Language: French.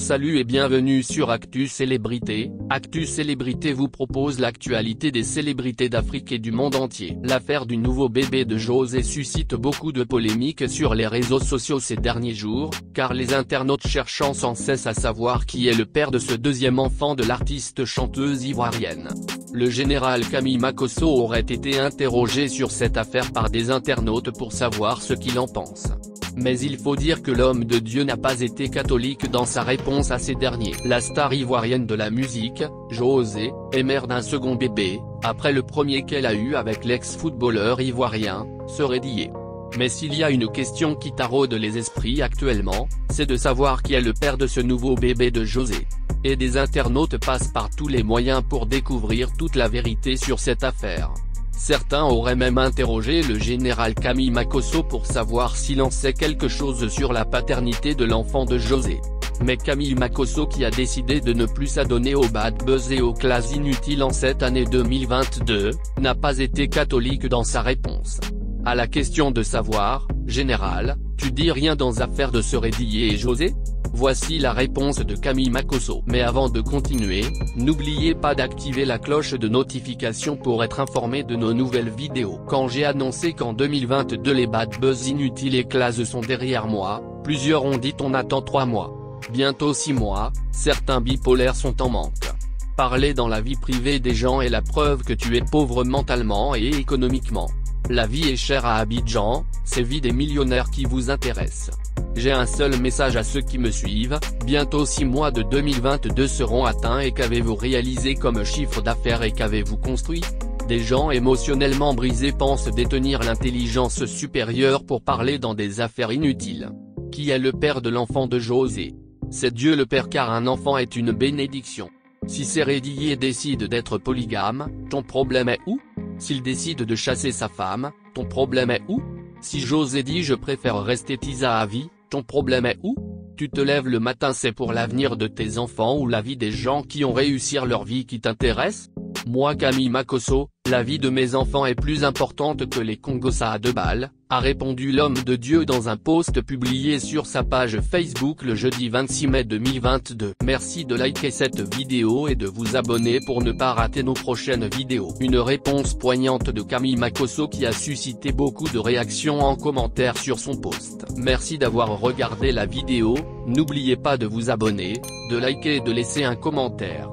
Salut et bienvenue sur Actu Célébrité. Actu Célébrité vous propose l'actualité des célébrités d'Afrique et du monde entier. L'affaire du nouveau bébé de José suscite beaucoup de polémiques sur les réseaux sociaux ces derniers jours, car les internautes cherchant sans cesse à savoir qui est le père de ce deuxième enfant de l'artiste chanteuse ivoirienne. Le général Camille Makosso aurait été interrogé sur cette affaire par des internautes pour savoir ce qu'il en pense. Mais il faut dire que l'homme de Dieu n'a pas été catholique dans sa réponse à ces derniers. La star ivoirienne de la musique, José, est mère d'un second bébé, après le premier qu'elle a eu avec l'ex-footballeur ivoirien, Séré Dié. Mais s'il y a une question qui taraude les esprits actuellement, c'est de savoir qui est le père de ce nouveau bébé de José. Et des internautes passent par tous les moyens pour découvrir toute la vérité sur cette affaire. Certains auraient même interrogé le général Camille Makosso pour savoir s'il en sait quelque chose sur la paternité de l'enfant de José. Mais Camille Makosso, qui a décidé de ne plus s'adonner au bad buzz et aux classes inutiles en cette année 2022, n'a pas été catholique dans sa réponse. À la question de savoir, général, tu dis rien dans affaire de Séré Dié et José ? Voici la réponse de Camille Makosso. Mais avant de continuer, n'oubliez pas d'activer la cloche de notification pour être informé de nos nouvelles vidéos. Quand j'ai annoncé qu'en 2022 les bad buzz inutiles et classes sont derrière moi, plusieurs ont dit on attend 3 mois. Bientôt 6 mois, certains bipolaires sont en manque. Parler dans la vie privée des gens est la preuve que tu es pauvre mentalement et économiquement. La vie est chère à Abidjan, c'est vie des millionnaires qui vous intéresse. J'ai un seul message à ceux qui me suivent, bientôt 6 mois de 2022 seront atteints et qu'avez-vous réalisé comme chiffre d'affaires et qu'avez-vous construit ? Des gens émotionnellement brisés pensent détenir l'intelligence supérieure pour parler dans des affaires inutiles. Qui est le père de l'enfant de José ? C'est Dieu le Père, car un enfant est une bénédiction. Si Séré Dié décide d'être polygame, ton problème est où ? S'il décide de chasser sa femme, ton problème est où ? Si José dit je préfère rester Tisa à vie, ton problème est où ? Tu te lèves le matin, c'est pour l'avenir de tes enfants ou la vie des gens qui ont réussi leur vie qui t'intéresse ? Moi Camille Makosso, la vie de mes enfants est plus importante que les Congossa à 2 balles, a répondu l'homme de Dieu dans un post publié sur sa page Facebook le jeudi 26 mai 2022. Merci de liker cette vidéo et de vous abonner pour ne pas rater nos prochaines vidéos. Une réponse poignante de Camille Makosso qui a suscité beaucoup de réactions en commentaire sur son post. Merci d'avoir regardé la vidéo, n'oubliez pas de vous abonner, de liker et de laisser un commentaire.